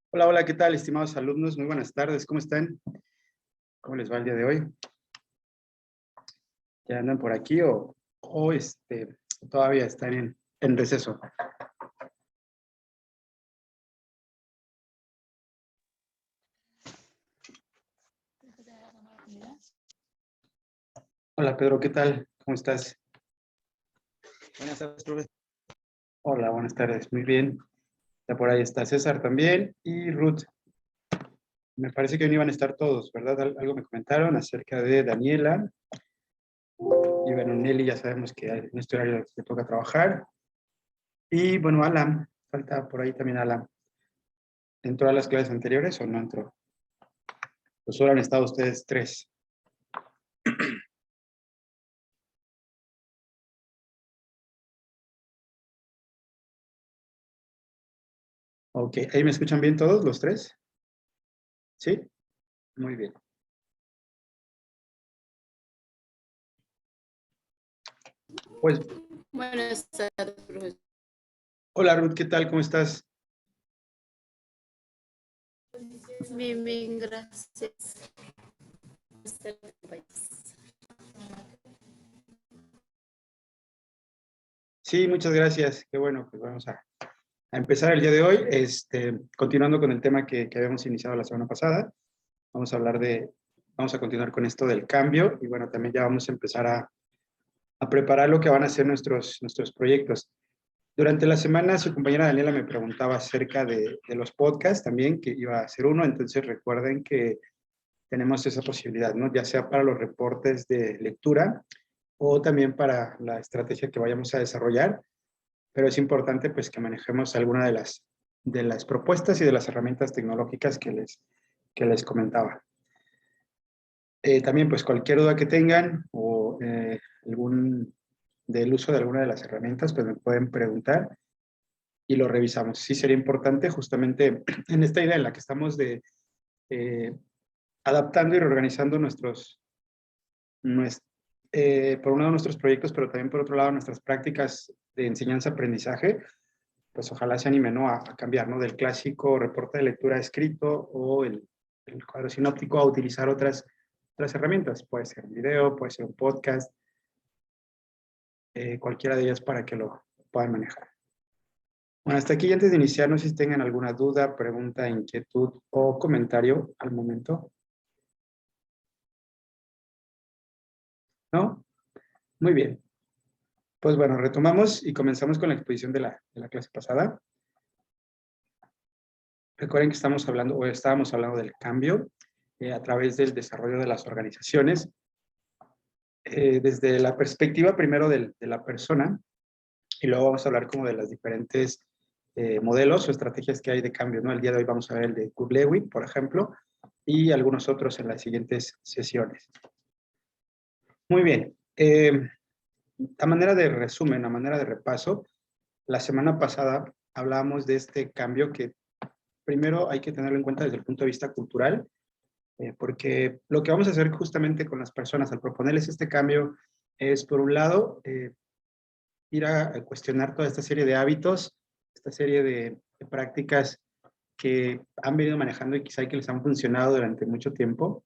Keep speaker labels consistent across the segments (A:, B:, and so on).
A: Hola, hola, ¿qué tal, estimados alumnos? Muy buenas tardes, ¿cómo están? ¿Cómo les va el día de hoy? ¿Ya andan por aquí o todavía están en receso? Hola, Pedro, ¿qué tal? ¿Cómo estás?
B: Buenas tardes, profe.
A: Hola, buenas tardes, muy bien. Ya por ahí está César también y Ruth. Me parece que hoy no iban a estar todos, ¿verdad? Algo me comentaron acerca de Daniela. Y bueno, Nelly ya sabemos que en este horario le toca trabajar. Y bueno, Alan, falta por ahí también Alan. ¿Entró a las clases anteriores o no entró? Pues solo han estado ustedes tres. Ok, ¿ahí me escuchan bien todos los tres? ¿Sí? Muy bien. Pues,
C: Buenas tardes, profesor.
A: hola Ruth, ¿qué tal? ¿Cómo estás?
C: Bien, bien, gracias.
A: Sí, muchas gracias. Qué bueno, pues vamos a empezar el día de hoy. Continuando con el tema que habíamos iniciado la semana pasada, vamos a continuar con esto del cambio y bueno, también ya vamos a empezar a preparar lo que van a ser nuestros proyectos. Durante la semana, su compañera Daniela me preguntaba acerca de los podcasts también, que iba a hacer uno, entonces recuerden que tenemos esa posibilidad, ¿no? Ya sea para los reportes de lectura o también para la estrategia que vayamos a desarrollar, pero es importante pues que manejemos alguna de las propuestas y de las herramientas tecnológicas que les comentaba. También pues cualquier duda que tengan o del uso de alguna de las herramientas, pues me pueden preguntar y lo revisamos. Sí sería importante justamente en esta idea en la que estamos eh, adaptando y reorganizando por un lado nuestros proyectos, pero también por otro lado nuestras prácticas de enseñanza-aprendizaje, pues ojalá se anime, ¿no? a cambiar, ¿no? Del clásico reporte de lectura escrito o el cuadro sinóptico a utilizar otras herramientas. Puede ser un video, puede ser un podcast, cualquiera de ellas para que lo puedan manejar. Bueno, hasta aquí, antes de iniciar, no sé si tengan alguna duda, pregunta, inquietud o comentario al momento. ¿No? Muy bien. Pues bueno, retomamos y comenzamos con la exposición de la clase pasada. Recuerden que estábamos hablando del cambio a través del desarrollo de las organizaciones, desde la perspectiva primero de la persona, y luego vamos a hablar como de las diferentes modelos o estrategias que hay de cambio, ¿no? El día de hoy vamos a ver el de Kurt Lewin, por ejemplo, y algunos otros en las siguientes sesiones. Muy bien. A manera de resumen, a manera de repaso, la semana pasada hablábamos de este cambio que primero hay que tenerlo en cuenta desde el punto de vista cultural, porque lo que vamos a hacer justamente con las personas al proponerles este cambio es, por un lado, ir a cuestionar toda esta serie de hábitos, esta serie de prácticas que han venido manejando y quizá que les han funcionado durante mucho tiempo.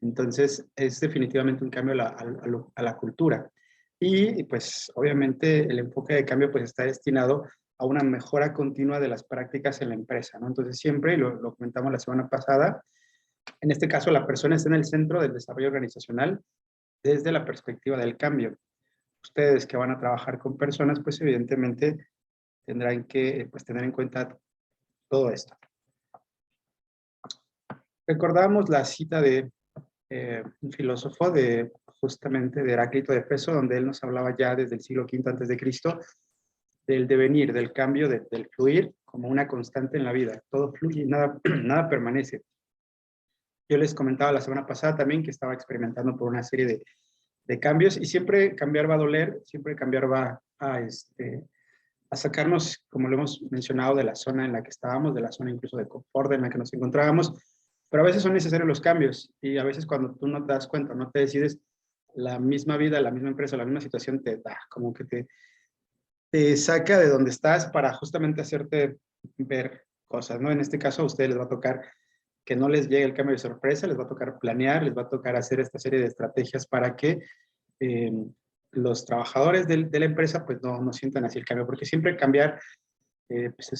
A: Entonces, es definitivamente un cambio a la cultura. Y pues, obviamente, el enfoque de cambio pues está destinado a una mejora continua de las prácticas en la empresa, ¿no? Entonces, siempre, y lo comentamos la semana pasada, en este caso, la persona está en el centro del desarrollo organizacional desde la perspectiva del cambio. Ustedes que van a trabajar con personas, pues evidentemente tendrán que pues, tener en cuenta todo esto. Recordamos la cita de un filósofo justamente de Heráclito de Éfeso, donde él nos hablaba ya desde el siglo V antes de Cristo del devenir, del cambio, del fluir como una constante en la vida. Todo fluye y nada permanece. Yo les comentaba la semana pasada también que estaba experimentando por una serie de cambios y siempre cambiar va a doler, siempre cambiar va a sacarnos, como lo hemos mencionado, de la zona en la que estábamos, de la zona incluso de confort en la que nos encontrábamos, pero a veces son necesarios los cambios y a veces cuando tú no te das cuenta, no te decides, la misma vida, la misma empresa, la misma situación te da, como que te saca de donde estás para justamente hacerte ver cosas, ¿no? En este caso a ustedes les va a tocar que no les llegue el cambio de sorpresa, les va a tocar planear, les va a tocar hacer esta serie de estrategias para que eh, los trabajadores de la empresa pues no sientan así el cambio, porque siempre cambiar pues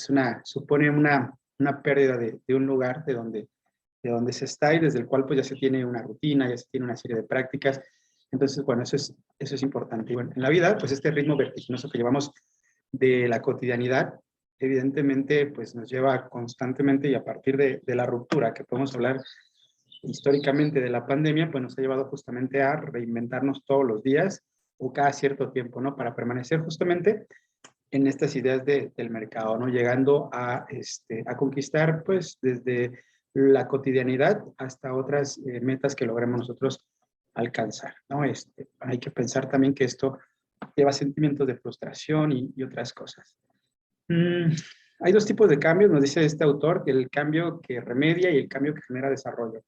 A: supone una pérdida de un lugar de donde se está y desde el cual pues ya se tiene una rutina, ya se tiene una serie de prácticas. Entonces, bueno, eso es importante. Y bueno, en la vida, pues este ritmo vertiginoso que llevamos de la cotidianidad, evidentemente, pues nos lleva constantemente y a partir de la ruptura, que podemos hablar históricamente de la pandemia, pues nos ha llevado justamente a reinventarnos todos los días o cada cierto tiempo, ¿no? Para permanecer justamente en estas ideas del mercado, ¿no? Llegando a conquistar, pues, desde la cotidianidad hasta otras metas que logremos nosotros alcanzar, ¿no? Hay que pensar también que esto lleva sentimientos de frustración y otras cosas. Hay dos tipos de cambios, nos dice este autor, el cambio que remedia y el cambio que genera desarrollo.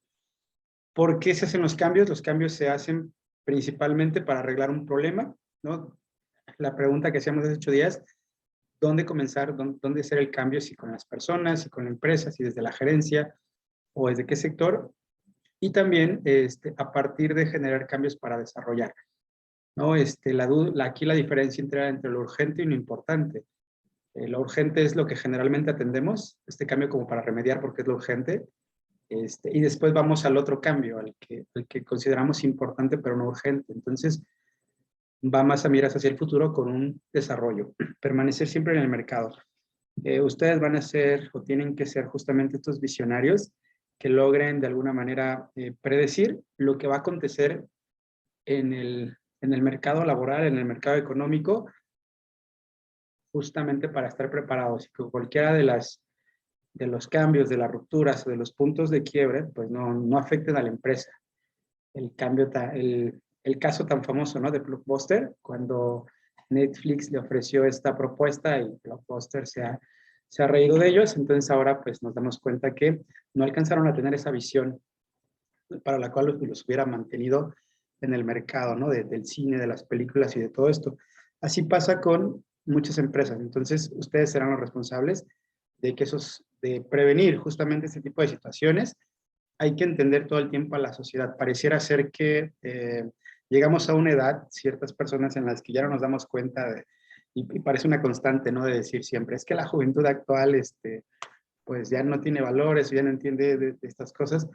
A: ¿Por qué se hacen los cambios? Los cambios se hacen principalmente para arreglar un problema, ¿no? La pregunta que hacíamos hace 8 días, ¿dónde comenzar? ¿Dónde hacer el cambio? Si con las personas, si con la empresa, si desde la gerencia o desde qué sector. Y también a partir de generar cambios para desarrollar, ¿no? Aquí la diferencia entre lo urgente y lo importante. Lo urgente es lo que generalmente atendemos, este cambio como para remediar porque es lo urgente, y después vamos al otro cambio, al que consideramos importante pero no urgente. Entonces, va más a mirar hacia el futuro con un desarrollo, permanecer siempre en el mercado. Ustedes van a ser o tienen que ser justamente estos visionarios que logren de alguna manera predecir lo que va a acontecer en el mercado laboral, en el mercado económico, justamente para estar preparados y que cualquiera de los cambios, de las rupturas o de los puntos de quiebre, pues no afecten a la empresa. El caso tan famoso, ¿no? De Blockbuster, cuando Netflix le ofreció esta propuesta y Blockbuster se ha reído de ellos, entonces ahora pues nos damos cuenta que no alcanzaron a tener esa visión para la cual los hubiera mantenido en el mercado, ¿no? Del cine, de las películas y de todo esto. Así pasa con muchas empresas. Entonces, ustedes serán los responsables de prevenir justamente este tipo de situaciones. Hay que entender todo el tiempo a la sociedad. Pareciera ser que llegamos a una edad, ciertas personas en las que ya no nos damos cuenta y parece una constante, ¿no? De decir siempre, es que la juventud actual, pues ya no tiene valores, ya no entiende de estas cosas,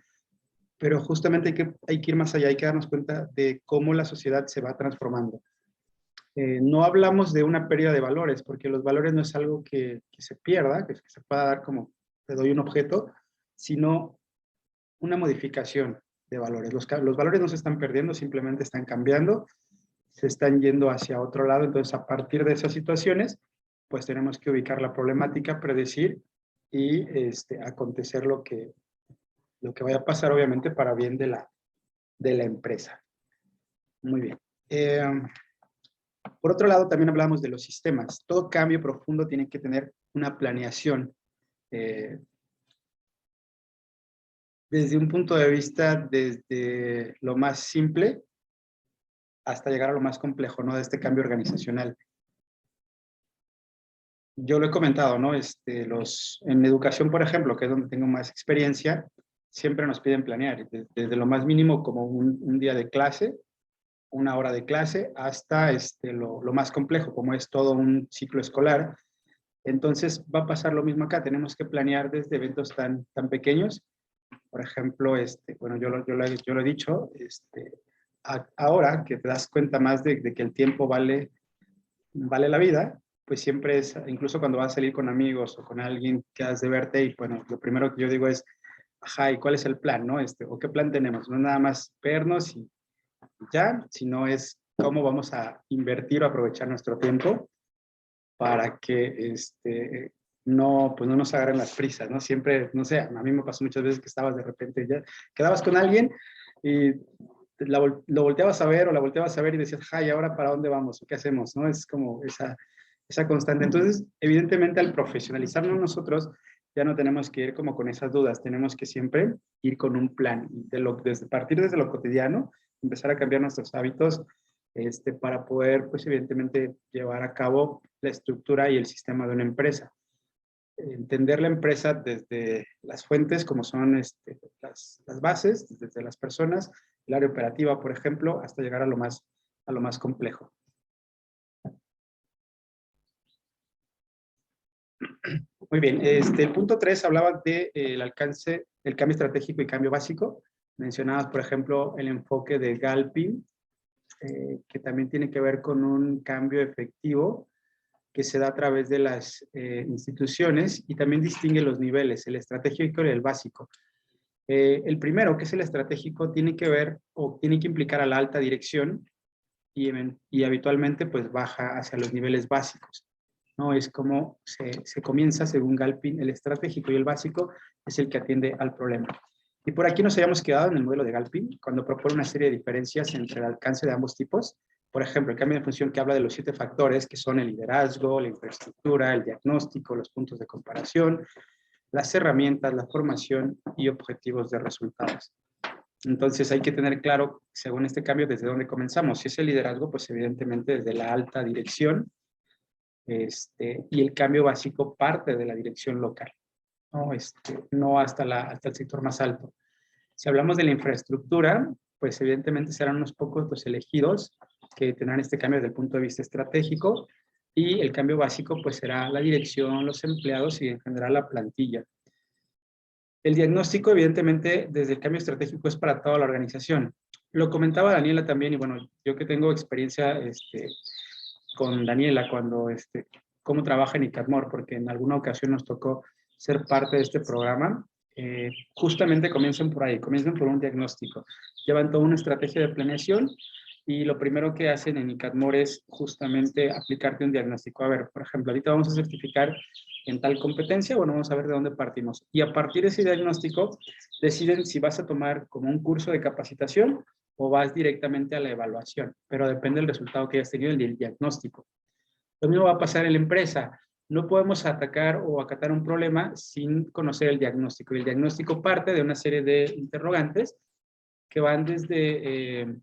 A: pero justamente hay que ir más allá, hay que darnos cuenta de cómo la sociedad se va transformando. No hablamos de una pérdida de valores, porque los valores no es algo que se pierda, que se pueda dar como te doy un objeto, sino una modificación de valores. Los valores no se están perdiendo, simplemente están cambiando, se están yendo hacia otro lado. Entonces, a partir de esas situaciones, pues tenemos que ubicar la problemática, predecir y acontecer lo que vaya a pasar, obviamente, para bien de la empresa. Muy bien. Por otro lado, también hablamos de los sistemas. Todo cambio profundo tiene que tener una planeación. Desde un punto de vista, desde lo más simple hasta llegar a lo más complejo, ¿no? De este cambio organizacional. Yo lo he comentado, ¿no? En educación, por ejemplo, que es donde tengo más experiencia, siempre nos piden planear, desde lo más mínimo como un día de clase, una hora de clase, hasta lo más complejo, como es todo un ciclo escolar. Entonces va a pasar lo mismo acá, tenemos que planear desde eventos tan pequeños. Por ejemplo, bueno, yo lo he dicho, ahora que te das cuenta más de que el tiempo vale la vida, pues siempre es, incluso cuando vas a salir con amigos o con alguien que has de verte, y bueno, lo primero que yo digo es, ajá, ¿y cuál es el plan, no? ¿O qué plan tenemos? No es nada más vernos y ya, sino es cómo vamos a invertir o aprovechar nuestro tiempo para que pues no nos agarren las prisas, ¿no? Siempre, no sé, a mí me pasó muchas veces que estabas de repente, ya quedabas con alguien y lo volteabas a ver o la volteabas a ver y decías, ay, ¿ahora para dónde vamos? ¿Qué hacemos? ¿No? Es como esa constante. Entonces, evidentemente, al profesionalizarnos nosotros, ya no tenemos que ir como con esas dudas, tenemos que siempre ir con un plan, partir desde lo cotidiano, empezar a cambiar nuestros hábitos para poder, pues evidentemente, llevar a cabo la estructura y el sistema de una empresa. entender la empresa desde las fuentes, como son las bases, desde las personas, el área operativa, por ejemplo, hasta llegar a lo más complejo. Muy bien, el punto 3 hablaba del alcance, el cambio estratégico y cambio básico. Mencionabas, por ejemplo, el enfoque de Galpin, que también tiene que ver con un cambio efectivo que se da a través de las instituciones y también distingue los niveles, el estratégico y el básico. El primero, que es el estratégico, tiene que ver o tiene que implicar a la alta dirección y habitualmente pues baja hacia los niveles básicos. ¿No? Es como se comienza, según Galpin, el estratégico, y el básico es el que atiende al problema. Y por aquí nos habíamos quedado en el modelo de Galpin, cuando propone una serie de diferencias entre el alcance de ambos tipos. Por ejemplo, el cambio de función que habla de los 7 factores, que son el liderazgo, la infraestructura, el diagnóstico, los puntos de comparación, las herramientas, la formación y objetivos de resultados. Entonces hay que tener claro, según este cambio, desde dónde comenzamos. Si es el liderazgo, pues evidentemente desde la alta dirección, y el cambio básico parte de la dirección local, ¿no? No hasta el sector más alto. Si hablamos de la infraestructura, pues evidentemente serán unos pocos los elegidos que tendrán este cambio desde el punto de vista estratégico, y el cambio básico pues será la dirección, los empleados y en general la plantilla. El diagnóstico, evidentemente, desde el cambio estratégico es para toda la organización. Lo comentaba Daniela también, y bueno, yo que tengo experiencia con Daniela cuando cómo trabaja en ICADMOR, porque en alguna ocasión nos tocó ser parte de este programa. Justamente comienzan por ahí, comienzan por un diagnóstico. Llevan toda una estrategia de planeación y lo primero que hacen en ICADMOR es justamente aplicarte un diagnóstico. A ver, por ejemplo, ahorita vamos a certificar en tal competencia, bueno, vamos a ver de dónde partimos. Y a partir de ese diagnóstico deciden si vas a tomar como un curso de capacitación o vas directamente a la evaluación, pero depende del resultado que hayas tenido en el diagnóstico. Lo mismo va a pasar en la empresa. No podemos atacar o acatar un problema sin conocer el diagnóstico. Y el diagnóstico parte de una serie de interrogantes que van desde,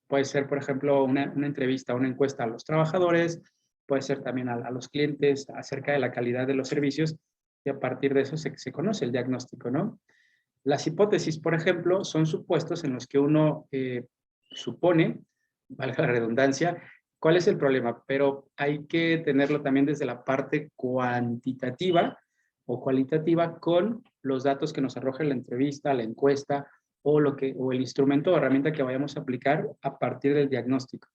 A: puede ser, por ejemplo, una entrevista, una encuesta a los trabajadores, puede ser también a los clientes acerca de la calidad de los servicios, y a partir de eso se conoce el diagnóstico, ¿no? Las hipótesis, por ejemplo, son supuestos en los que uno supone, valga la redundancia, cuál es el problema, pero hay que tenerlo también desde la parte cuantitativa o cualitativa con los datos que nos arroja la entrevista, la encuesta o el instrumento o herramienta que vayamos a aplicar a partir del diagnóstico.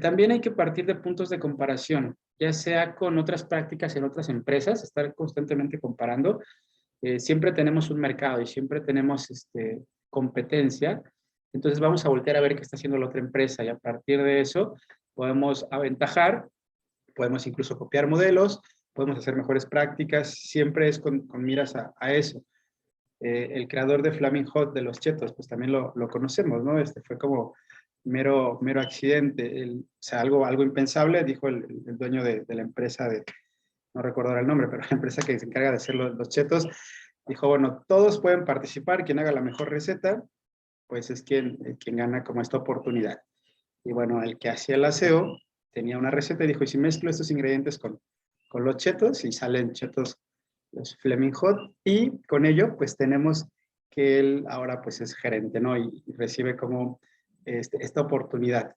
A: También hay que partir de puntos de comparación, ya sea con otras prácticas en otras empresas, estar constantemente comparando. Siempre tenemos un mercado y siempre tenemos competencia, entonces vamos a voltear a ver qué está haciendo la otra empresa, y a partir de eso podemos aventajar, podemos incluso copiar modelos, podemos hacer mejores prácticas, siempre es con miras a eso. El creador de Flaming Hot de los chetos, pues también lo conocemos, ¿no? Fue como mero accidente, o sea, algo impensable, dijo el dueño de la empresa no recuerdo ahora el nombre, pero la empresa que se encarga de hacer los chetos, dijo, bueno, todos pueden participar, quien haga la mejor receta, pues es quien gana como esta oportunidad. Y bueno, el que hacía el aseo tenía una receta y dijo, y si mezclo estos ingredientes con los chetos, y salen chetos, los Flaming Hot, y con ello pues tenemos que él ahora pues es gerente, ¿no? Y recibe como esta oportunidad.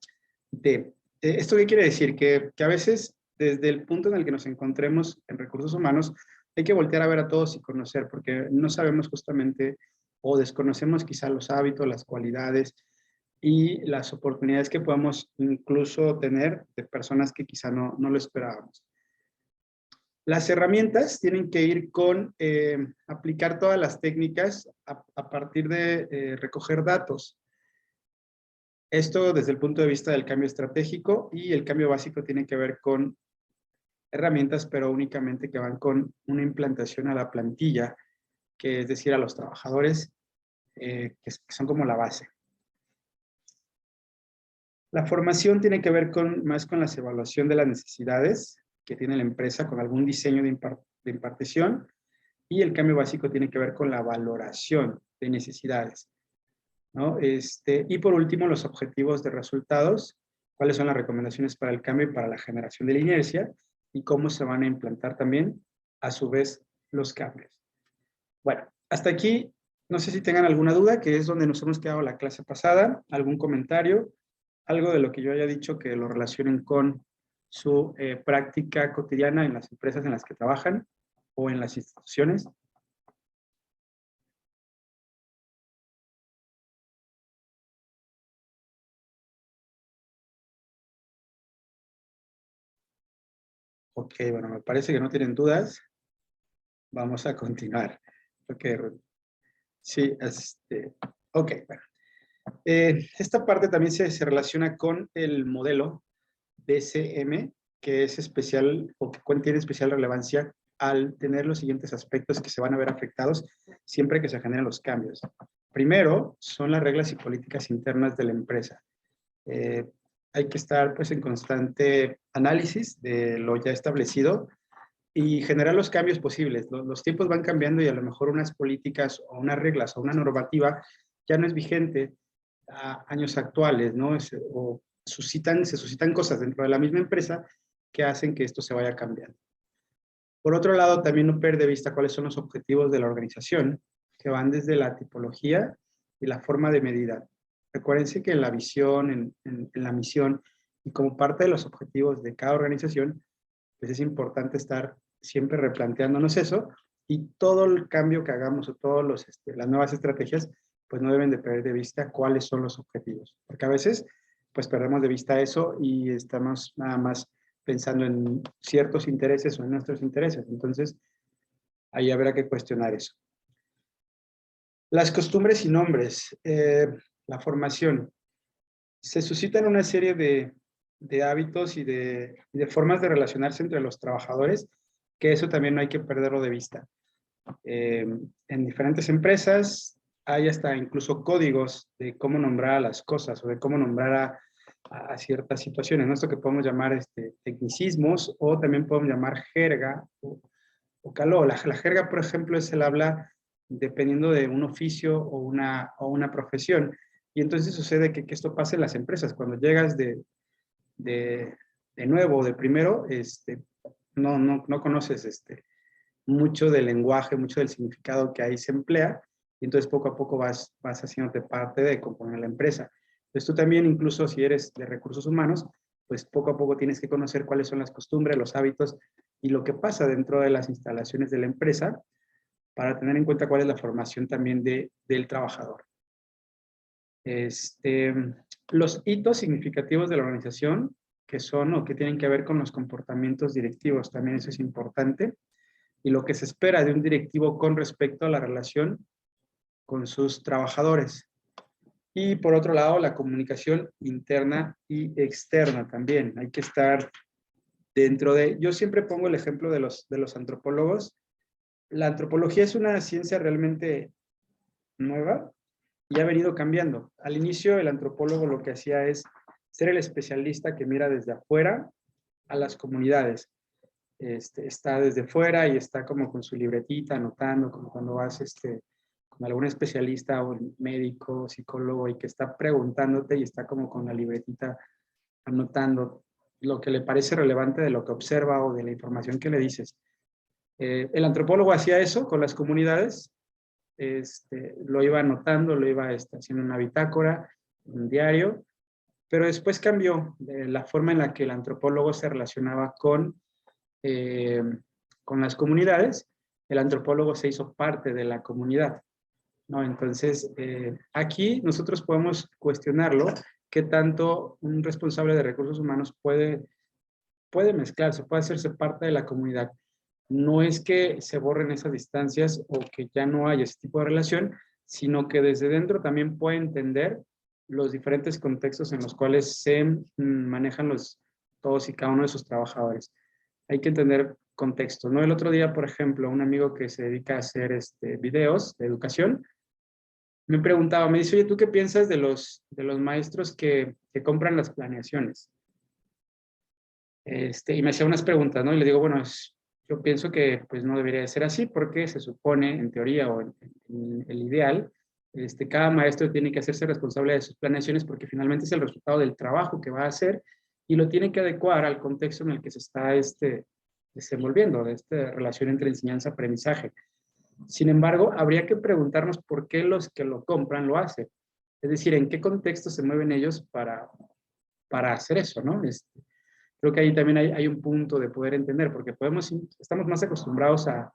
A: ¿Esto qué quiere decir? Que a veces desde el punto en el que nos encontremos en recursos humanos, hay que voltear a ver a todos y conocer, porque no sabemos justamente o desconocemos quizá los hábitos, las cualidades y las oportunidades que podemos incluso tener de personas que quizá no lo esperábamos. Las herramientas tienen que ir con aplicar todas las técnicas a partir de recoger datos. Esto desde el punto de vista del cambio estratégico, y el cambio básico tiene que ver con herramientas, pero únicamente que van con una implantación a la plantilla, que es decir, a los trabajadores, que son como la base. La formación tiene que ver más con la evaluación de las necesidades que tiene la empresa, con algún diseño de impartición, y el cambio básico tiene que ver con la valoración de necesidades, ¿no? Y por último, los objetivos de resultados, cuáles son las recomendaciones para el cambio y para la generación de la inercia, y cómo se van a implantar también a su vez los cambios. Bueno, hasta aquí, no sé si tengan alguna duda, que es donde nos hemos quedado la clase pasada, algún comentario, algo de lo que yo haya dicho que lo relacionen con su práctica cotidiana en las empresas en las que trabajan o en las instituciones. Ok, bueno, me parece que no tienen dudas. Vamos a continuar. Ok, sí, ok, bueno. Esta parte también se relaciona con el modelo DCM, que es especial o que tiene especial relevancia al tener los siguientes aspectos que se van a ver afectados siempre que se generen los cambios. Primero, son las reglas y políticas internas de la empresa. Hay que estar pues en constante análisis de lo ya establecido y generar los cambios posibles. Los tiempos van cambiando y a lo mejor unas políticas o unas reglas o una normativa ya no es vigente a años actuales, ¿no? O se suscitan cosas dentro de la misma empresa que hacen que esto se vaya cambiando. Por otro lado, también no perder de vista cuáles son los objetivos de la organización, que van desde la tipología y la forma de medida. Recuérdense que en la visión, en la misión y como parte de los objetivos de cada organización, pues es importante estar siempre replanteándonos eso y todo el cambio que hagamos o todas las nuevas estrategias, pues no deben de perder de vista cuáles son los objetivos. Porque a veces, pues perdemos de vista eso y estamos nada más pensando en ciertos intereses o en nuestros intereses. Entonces, ahí habrá que cuestionar eso. Las costumbres y nombres, la formación. Se suscitan una serie de hábitos y de formas de relacionarse entre los trabajadores, que eso también no hay que perderlo de vista. En diferentes empresas hay hasta incluso códigos de cómo nombrar a las cosas o de cómo nombrar a ciertas situaciones, ¿no? Esto que podemos llamar tecnicismos o también podemos llamar jerga o caló. La jerga, por ejemplo, es el habla dependiendo de un oficio o una profesión. Y entonces sucede que esto pasa en las empresas. Cuando llegas de nuevo, de primero, no conoces mucho del lenguaje, mucho del significado que ahí se emplea, y entonces poco a poco vas haciéndote parte de componer la empresa. Entonces tú también, incluso si eres de recursos humanos, pues poco a poco tienes que conocer cuáles son las costumbres, los hábitos y lo que pasa dentro de las instalaciones de la empresa para tener en cuenta cuál es la formación también del trabajador. Los hitos significativos de la organización, que son o que tienen que ver con los comportamientos directivos, también eso es importante, y lo que se espera de un directivo con respecto a la relación con sus trabajadores. Y por otro lado, la comunicación interna y externa también. Hay que estar dentro de... Yo siempre pongo el ejemplo de los antropólogos. La antropología es una ciencia realmente nueva y ha venido cambiando. Al inicio, el antropólogo lo que hacía es ser el especialista que mira desde afuera a las comunidades. Está desde fuera y está como con su libretita anotando, como cuando vas con algún especialista o médico, psicólogo y que está preguntándote y está como con la libretita anotando lo que le parece relevante de lo que observa o de la información que le dices. El antropólogo hacía eso con las comunidades, lo iba anotando, lo iba haciendo una bitácora, un diario, pero después cambió la forma en la que el antropólogo se relacionaba con las comunidades. El antropólogo se hizo parte de la comunidad, ¿no? Entonces, aquí nosotros podemos cuestionarlo, qué tanto un responsable de recursos humanos puede mezclarse, puede hacerse parte de la comunidad. No es que se borren esas distancias o que ya no haya ese tipo de relación, sino que desde dentro también puede entender los diferentes contextos en los cuales se manejan todos y cada uno de sus trabajadores. Hay que entender contexto, ¿no? El otro día, por ejemplo, un amigo que se dedica a hacer videos de educación, me preguntaba, me dice, oye, ¿tú qué piensas de los maestros que compran las planeaciones? Y me hacía unas preguntas, ¿no? Y le digo, bueno, yo pienso que pues no debería de ser así porque se supone, en teoría o en el ideal, cada maestro tiene que hacerse responsable de sus planeaciones porque finalmente es el resultado del trabajo que va a hacer y lo tiene que adecuar al contexto en el que se está desenvolviendo, de esta relación entre enseñanza-aprendizaje. Sin embargo, habría que preguntarnos por qué los que lo compran lo hacen. Es decir, en qué contexto se mueven ellos para hacer eso, ¿no? Creo que ahí también hay un punto de poder entender, porque estamos más acostumbrados a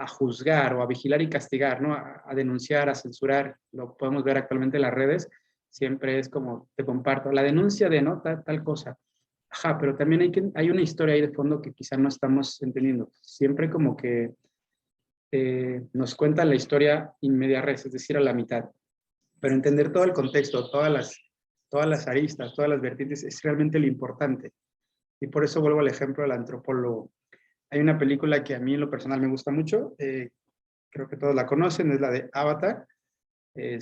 A: juzgar o a vigilar y castigar, ¿no? A denunciar, a censurar. Lo podemos ver actualmente en las redes. Siempre es como, te comparto, la denuncia de, ¿no? Tal cosa. Ajá, pero también hay una historia ahí de fondo que quizá no estamos entendiendo. Siempre como que nos cuentan la historia in media res, es decir, a la mitad. Pero entender todo el contexto, todas las aristas, todas las vertientes, es realmente lo importante. Y por eso vuelvo al ejemplo del antropólogo. Hay una película que a mí en lo personal me gusta mucho, creo que todos la conocen, es la de Avatar, de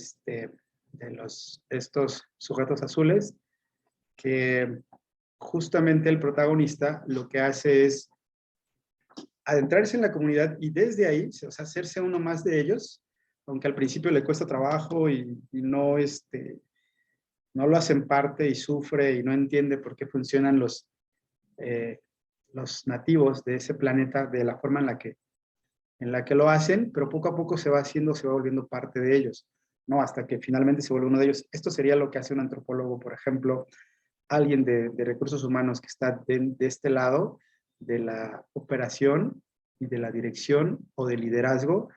A: estos sujetos azules, que justamente el protagonista lo que hace es adentrarse en la comunidad y desde ahí, o sea, hacerse uno más de ellos, aunque al principio le cuesta trabajo y no, no lo hacen parte y sufre y no entiende por qué funcionan los nativos de ese planeta de la forma en la que lo hacen, pero poco a poco se va volviendo parte de ellos, ¿no? Hasta que finalmente se vuelve uno de ellos. Esto sería lo que hace un antropólogo, por ejemplo, alguien de recursos humanos que está de este lado de la operación y de la dirección o de liderazgo,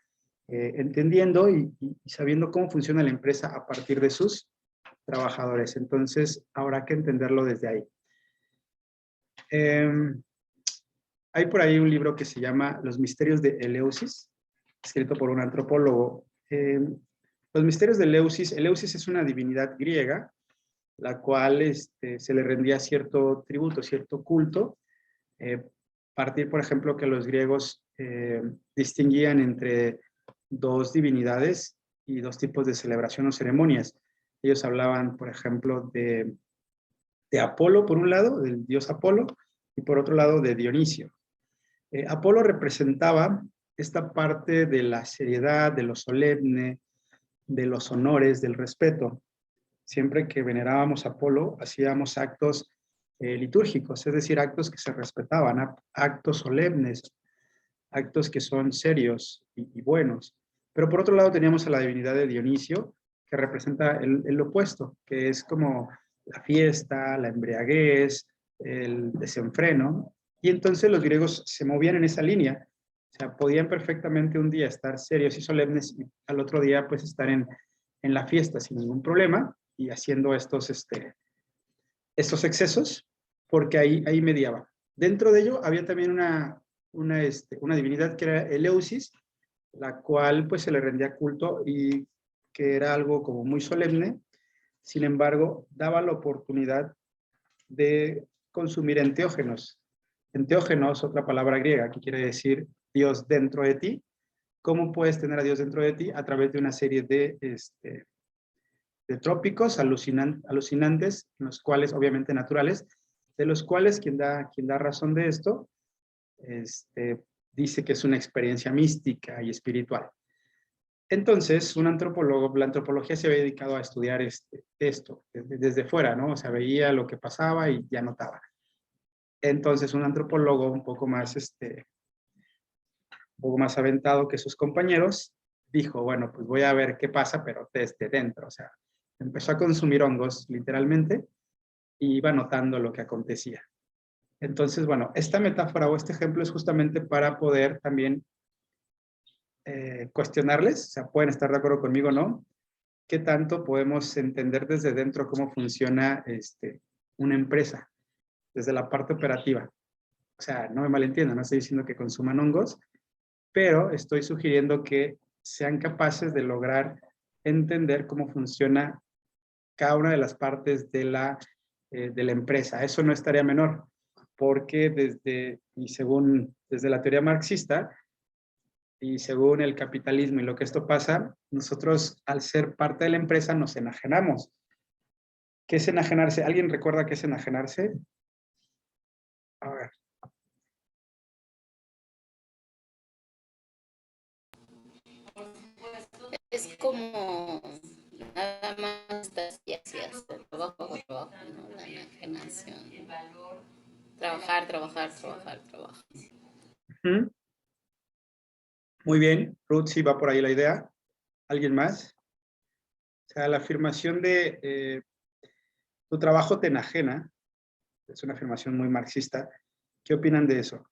A: entendiendo y sabiendo cómo funciona la empresa a partir de sus trabajadores. Entonces, habrá que entenderlo desde ahí. Hay por ahí un libro que se llama Los misterios de Eleusis, escrito por un antropólogo. Los misterios de Eleusis, Eleusis es una divinidad griega, la cual se le rendía cierto tributo, cierto culto. Partir, por ejemplo, que los griegos distinguían entre dos divinidades y dos tipos de celebración o ceremonias. Ellos hablaban, por ejemplo, de Apolo, por un lado, del dios Apolo, y por otro lado, de Dionisio. Apolo representaba esta parte de la seriedad, de lo solemne, de los honores, del respeto. Siempre que venerábamos a Apolo, hacíamos actos litúrgicos, es decir, actos que se respetaban, actos solemnes, actos que son serios y buenos. Pero por otro lado teníamos a la divinidad de Dionisio, que representa el opuesto, que es como la fiesta, la embriaguez, el desenfreno. Y entonces los griegos se movían en esa línea. O sea, podían perfectamente un día estar serios y solemnes y al otro día pues estar en la fiesta sin ningún problema y haciendo estos excesos, porque ahí mediaba. Dentro de ello había también una divinidad que era Eleusis, la cual pues se le rendía culto y que era algo como muy solemne, sin embargo, daba la oportunidad de consumir enteógenos. Enteógenos, otra palabra griega que quiere decir Dios dentro de ti. ¿Cómo puedes tener a Dios dentro de ti? A través de una serie de trópicos alucinantes, los cuales, obviamente naturales, de los cuales quien da razón de esto, dice que es una experiencia mística y espiritual. Entonces, un antropólogo, la antropología se había dedicado a estudiar esto desde fuera, ¿no? O sea, veía lo que pasaba y ya notaba. Entonces, un antropólogo un poco más aventado que sus compañeros, dijo, bueno, pues voy a ver qué pasa, pero desde dentro, o sea, empezó a consumir hongos, literalmente, y iba notando lo que acontecía. Entonces, bueno, esta metáfora o este ejemplo es justamente para poder también cuestionarles, o sea, pueden estar de acuerdo conmigo o no, qué tanto podemos entender desde dentro cómo funciona una empresa, desde la parte operativa. O sea, no me malentiendan, no estoy diciendo que consuman hongos, pero estoy sugiriendo que sean capaces de lograr entender cómo funciona cada una de las partes de la empresa. Eso no estaría menor, porque desde la teoría marxista y según el capitalismo y lo que esto pasa, nosotros al ser parte de la empresa nos enajenamos. ¿Qué es enajenarse? ¿Alguien recuerda qué es enajenarse? A ver.
C: Es como nada más estás y así hacer trabajo, ¿no? La enajenación. Trabajar, trabajar, trabajar, trabajar.
A: Ujú. Muy bien, Ruth, sí va por ahí la idea. ¿Alguien más? O sea, la afirmación de tu trabajo te enajena, es una afirmación muy marxista. ¿Qué opinan de eso?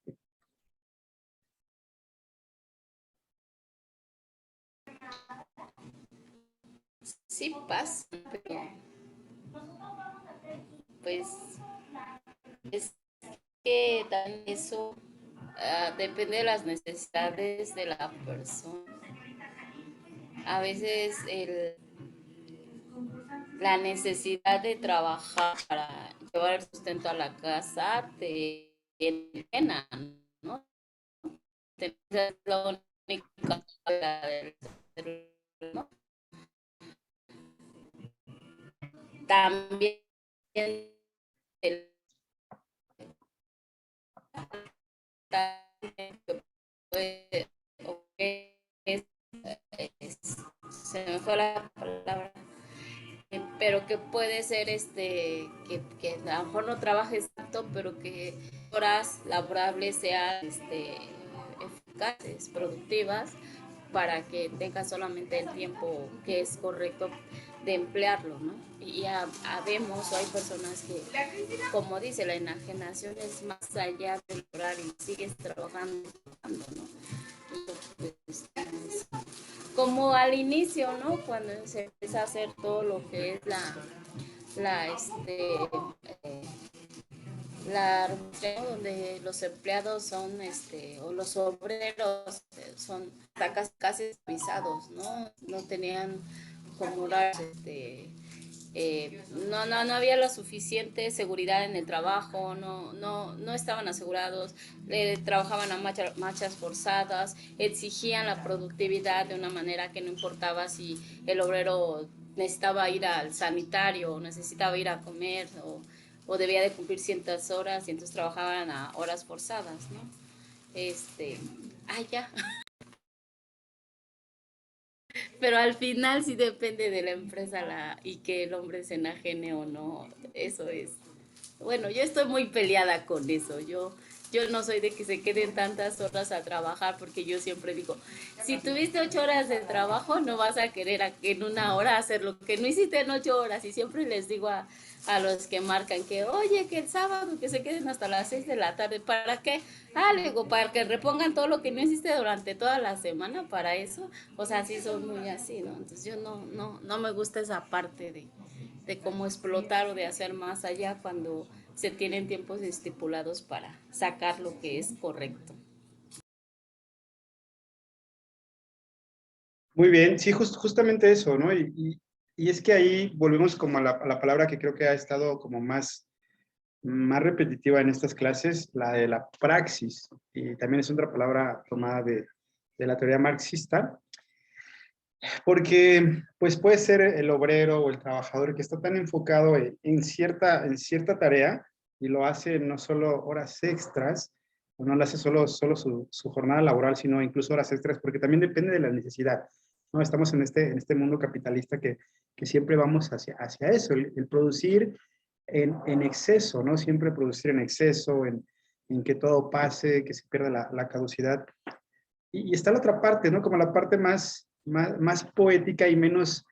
C: Sí pasa, pero pues es que también eso depende de las necesidades de la persona. A veces la necesidad de trabajar para llevar el sustento a la casa te enajena, ¿no? Es la única manera de ser, ¿no? También el puede, se me fue la palabra, pero que puede ser que a lo mejor no trabajes tanto, pero que horas laborables sean eficaces, productivas, para que tengas solamente el tiempo que es correcto de emplearlo, ¿no? Y ya vemos, o hay personas que, como dice, la enajenación es más allá del horario y sigues trabajando, ¿no? Pues, como al inicio, ¿no? Cuando se empieza a hacer todo lo que es la, eh, la donde los empleados son, o los obreros son casi esclavizados, ¿no? No tenían como horarios, no había la suficiente seguridad en el trabajo, no estaban asegurados, trabajaban a marchas forzadas, exigían la productividad de una manera que no importaba si el obrero necesitaba ir al sanitario, o necesitaba ir a comer, o debía de cumplir ciertas horas, y entonces trabajaban a horas forzadas, ¿no? Ya. Pero al final sí depende de la empresa y que el hombre se enajene o no. Eso es. Bueno, yo estoy muy peleada con eso. Yo no soy de que se queden tantas horas a trabajar, porque yo siempre digo, si tuviste 8 horas de trabajo, no vas a querer en una hora hacer lo que no hiciste en 8 horas. Y siempre les digo a los que marcan que, oye, que el sábado que se queden hasta las 6 de la tarde, ¿para qué? Le digo, para que repongan todo lo que no hiciste durante toda la semana, para eso. O sea, sí son muy así, ¿no? Entonces yo no me gusta esa parte de cómo explotar o de hacer más allá cuando se tienen tiempos estipulados para sacar lo que es correcto.
A: Muy bien, sí, justamente eso, ¿no? Y es que ahí volvemos como a la palabra que creo que ha estado como más repetitiva en estas clases, la de la praxis. Y también es otra palabra tomada de la teoría marxista, porque pues puede ser el obrero o el trabajador que está tan enfocado en cierta tarea y lo hace no solo horas extras, o no lo hace solo su jornada laboral, sino incluso horas extras, porque también depende de la necesidad, ¿no? Estamos en este mundo capitalista que siempre vamos hacia eso, el producir en exceso, ¿no? Siempre producir en exceso, en que todo pase, que se pierda la caducidad. Y está la otra parte, ¿no? Como la parte más poética y menos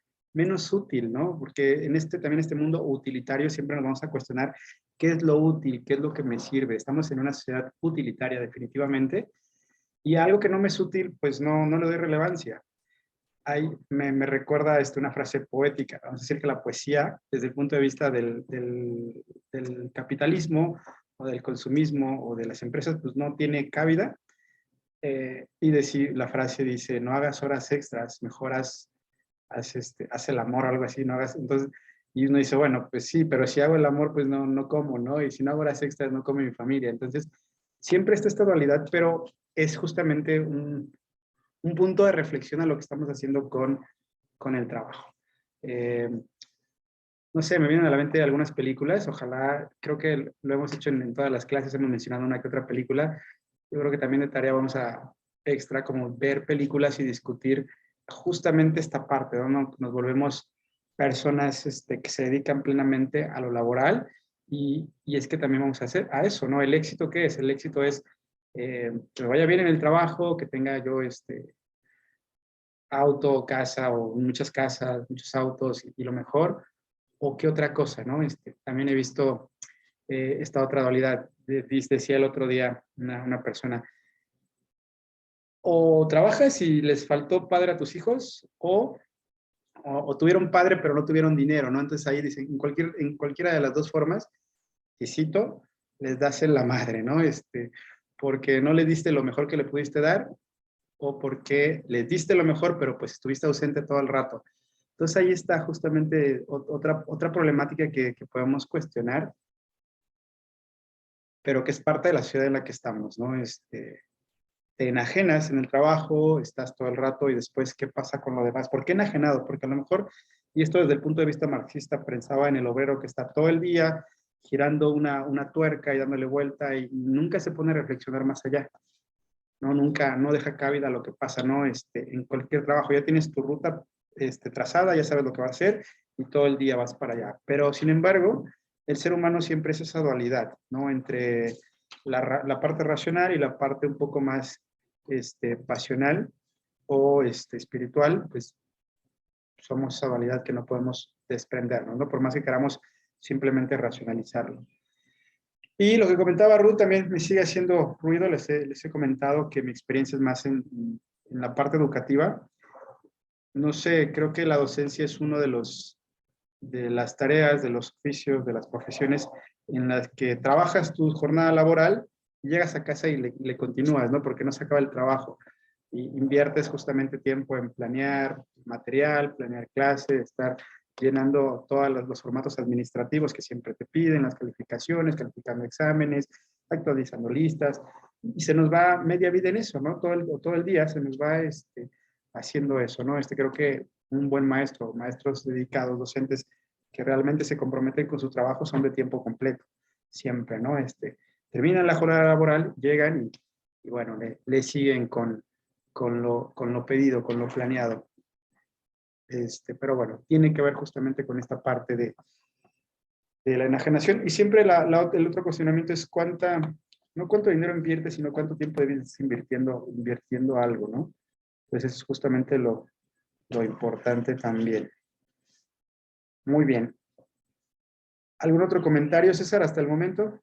A: útil, ¿no? Porque también este mundo utilitario siempre nos vamos a cuestionar qué es lo útil, qué es lo que me sirve. Estamos en una sociedad utilitaria definitivamente, y algo que no me es útil, pues no le doy relevancia. Me recuerda una frase poética. Vamos a decir que la poesía, desde el punto de vista del capitalismo o del consumismo o de las empresas, pues no tiene cabida. La frase dice, no hagas horas extras, mejor haz el amor o algo así, no hagas, entonces, y uno dice, bueno, pues sí, pero si hago el amor, pues no como, ¿no? Y si no hago horas extras, no come mi familia. Entonces, siempre está esta dualidad, pero es justamente un punto de reflexión a lo que estamos haciendo con el trabajo. Eh, no sé, me vienen a la mente algunas películas, ojalá, creo que lo hemos hecho en todas las clases, hemos mencionado una que otra película. Yo creo que también de tarea vamos a extra como ver películas y discutir justamente esta parte, ¿no? Nos volvemos personas que se dedican plenamente a lo laboral Y es que también vamos a hacer a eso, ¿no? ¿El éxito qué es? El éxito es que me vaya bien en el trabajo, que tenga yo auto, casa o muchas casas, muchos autos y lo mejor, o qué otra cosa, ¿no? También he visto esta otra dualidad. Decía el otro día una persona, o trabajas y les faltó padre a tus hijos, o tuvieron padre pero no tuvieron dinero, ¿no? Entonces ahí dicen, en cualquiera de las dos formas, y cito, les das en la madre, ¿no? Porque no le diste lo mejor que le pudiste dar, o porque les diste lo mejor, pero pues estuviste ausente todo el rato. Entonces ahí está justamente otra problemática que podemos cuestionar, pero que es parte de la ciudad en la que estamos, ¿no? Te enajenas en el trabajo, estás todo el rato y después, ¿qué pasa con lo demás? ¿Por qué enajenado? Porque a lo mejor, y esto desde el punto de vista marxista, pensaba en el obrero que está todo el día girando una tuerca y dándole vuelta y nunca se pone a reflexionar más allá, ¿no? Nunca, no deja cabida a lo que pasa, ¿no? En cualquier trabajo ya tienes tu ruta trazada, ya sabes lo que va a hacer y todo el día vas para allá. Pero, sin embargo, el ser humano siempre es esa dualidad, ¿no? Entre la parte racional y la parte un poco más pasional o espiritual, pues somos esa dualidad que no podemos desprendernos, ¿no? Por más que queramos simplemente racionalizarlo. Y lo que comentaba Ruth también me sigue haciendo ruido. Les he comentado que mi experiencia es más en la parte educativa. No sé, creo que la docencia es uno de las tareas, de los oficios, de las profesiones en las que trabajas tu jornada laboral y llegas a casa y le continúas, ¿no? Porque no se acaba el trabajo. Y inviertes justamente tiempo en planear material, planear clase, estar llenando todos los formatos administrativos que siempre te piden, las calificaciones, calificando exámenes, actualizando listas, y se nos va media vida en eso, ¿no? Todo el día se nos va haciendo eso, ¿no? Creo que un buen maestro, maestros dedicados, docentes que realmente se comprometen con su trabajo son de tiempo completo, siempre, ¿no? Terminan la jornada laboral, llegan y bueno, le siguen con lo pedido, con lo planeado. Pero bueno, tiene que ver justamente con esta parte de la enajenación. Y siempre el otro cuestionamiento es no cuánto dinero inviertes, sino cuánto tiempo debes invirtiendo algo, ¿no? Entonces es justamente lo importante también. Muy bien. ¿Algún otro comentario, César, hasta el momento?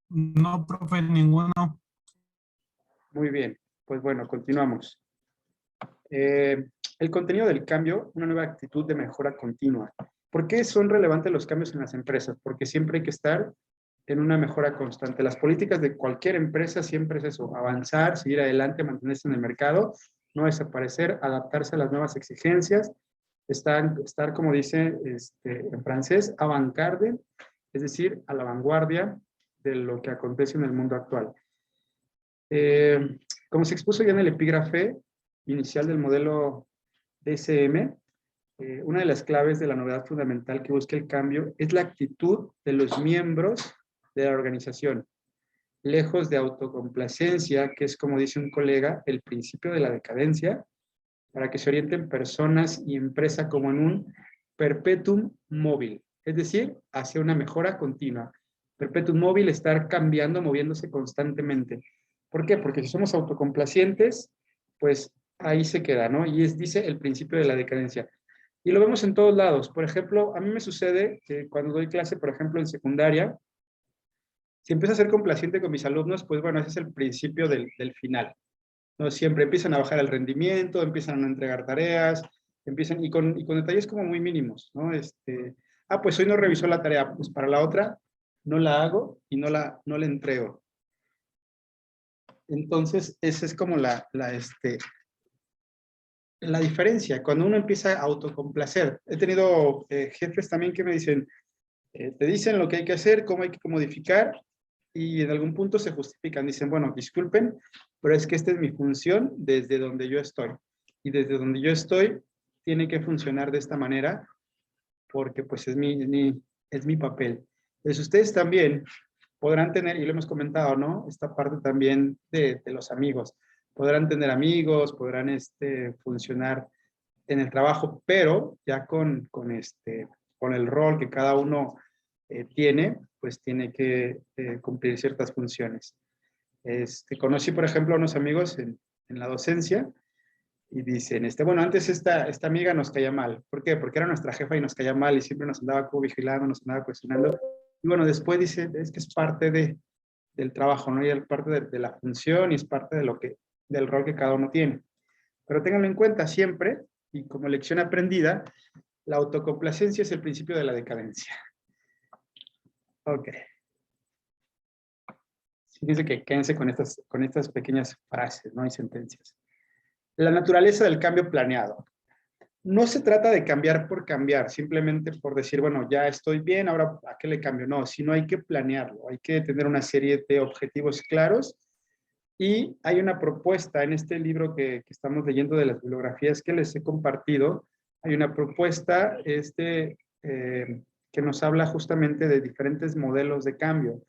D: No, profe, ninguno.
A: Muy bien. Pues bueno, continuamos. El contenido del cambio, una nueva actitud de mejora continua. ¿Por qué son relevantes los cambios en las empresas? Porque siempre hay que estar en una mejora constante. Las políticas de cualquier empresa siempre es eso, avanzar, seguir adelante, mantenerse en el mercado, no desaparecer, adaptarse a las nuevas exigencias, estar como dice en francés, avant-garde, es decir, a la vanguardia de lo que acontece en el mundo actual. Como se expuso ya en el epígrafe inicial del modelo DSM, una de las claves de la novedad fundamental que busca el cambio es la actitud de los miembros de la organización, lejos de autocomplacencia, que es, como dice un colega, el principio de la decadencia, para que se orienten personas y empresa como en un perpetuum móvil, es decir, hacia una mejora continua. Perpetuum móvil, estar cambiando, moviéndose constantemente. ¿Por qué? Porque si somos autocomplacientes, pues ahí se queda, ¿no? Y dice el principio de la decadencia. Y lo vemos en todos lados. Por ejemplo, a mí me sucede que cuando doy clase, por ejemplo, en secundaria, si empiezo a ser complaciente con mis alumnos, pues bueno, ese es el principio del final, ¿no? Siempre empiezan a bajar el rendimiento, empiezan a no entregar tareas, y con detalles como muy mínimos, ¿no? Pues hoy no revisó la tarea, pues para la otra no la hago y no la entrego. Entonces, esa es como la diferencia, cuando uno empieza a autocomplacer. He tenido jefes también que me dicen, te dicen lo que hay que hacer, cómo hay que modificar, y en algún punto se justifican. Dicen, bueno, disculpen, pero es que esta es mi función desde donde yo estoy. Y desde donde yo estoy, tiene que funcionar de esta manera, porque pues es mi papel. Entonces ustedes también podrán tener, y lo hemos comentado, ¿no? Esta parte también de los amigos. Podrán tener amigos, podrán funcionar en el trabajo, pero ya con con el rol que cada uno tiene, pues tiene que cumplir ciertas funciones. Conocí, por ejemplo, a unos amigos en la docencia y dicen, bueno, antes esta amiga nos caía mal. ¿Por qué? Porque era nuestra jefa y nos caía mal y siempre nos andaba como vigilando, nos andaba cuestionando. Y bueno, después dice, es que es parte del trabajo, ¿no? Y es parte de la función y es parte del rol que cada uno tiene. Pero ténganlo en cuenta siempre, y como lección aprendida, la autocomplacencia es el principio de la decadencia. Ok. Fíjense que quédense con estas pequeñas frases, ¿no? Y sentencias. La naturaleza del cambio planeado. No se trata de cambiar por cambiar, simplemente por decir, bueno, ya estoy bien, ahora ¿a qué le cambio? No, sino hay que planearlo, hay que tener una serie de objetivos claros. Y hay una propuesta en este libro que estamos leyendo de las bibliografías que les he compartido. Hay una propuesta que nos habla justamente de diferentes modelos de cambio.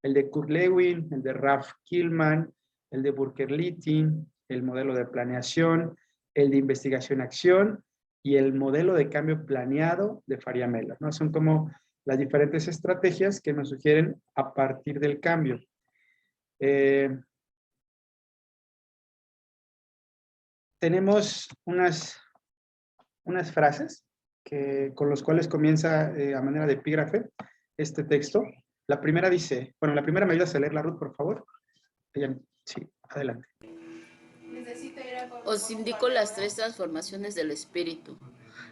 A: El de Kurt Lewin, el de Ralph Killman, el de Burker-Littin, el modelo de planeación, el de investigación-acción y el modelo de cambio planeado de Faria-Mellor, ¿no? Son como las diferentes estrategias que nos sugieren a partir del cambio. Tenemos unas frases con las cuales comienza a manera de epígrafe este texto. La primera dice, bueno, la primera me ayudas a leerla, Ruth, por favor. Sí, adelante.
C: Os indico las 3 transformaciones del espíritu.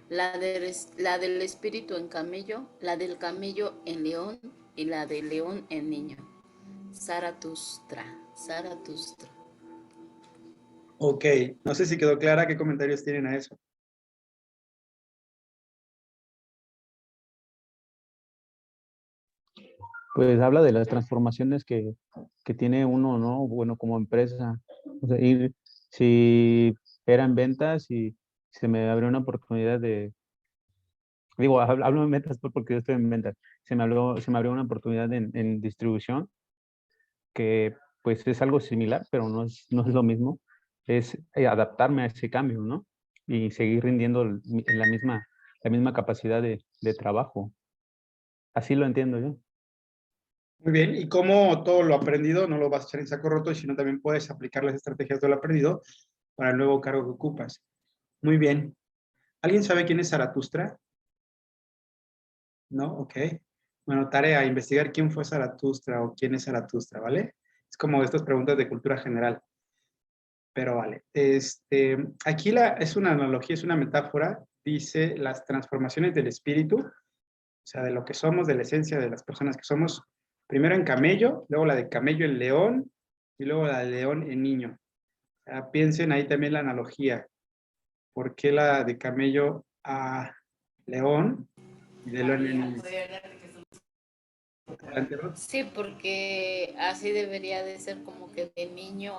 C: La del espíritu en camello, la del camello en león y la del león en niño. Zaratustra.
A: Ok, no sé si quedó clara. ¿Qué comentarios tienen a eso?
B: Pues habla de las transformaciones que tiene uno, ¿no? Bueno, como empresa. O sea, si eran ventas y se me abrió una oportunidad digo, hablo de ventas porque yo estoy en ventas. Se me abrió una oportunidad en distribución, que pues es algo similar, pero no es lo mismo. Es adaptarme a ese cambio, ¿no? Y seguir rindiendo en la misma capacidad de trabajo. Así lo entiendo yo.
A: Muy bien, y como todo lo aprendido no lo vas a echar en saco roto, sino también puedes aplicar las estrategias de lo aprendido para el nuevo cargo que ocupas. Muy bien. ¿Alguien sabe quién es Zaratustra? ¿No? Ok. Bueno, tarea, investigar quién fue Zaratustra o quién es Zaratustra, ¿vale? Es como estas preguntas de cultura general. Pero vale. Aquí es una analogía, es una metáfora. Dice las transformaciones del espíritu, o sea, de lo que somos, de la esencia de las personas que somos, primero en camello, luego la de camello en león y luego la de león en niño. Piensen ahí también la analogía. ¿Por qué la de camello a león y de león en niño?
C: Sí, porque así debería de ser como que de niño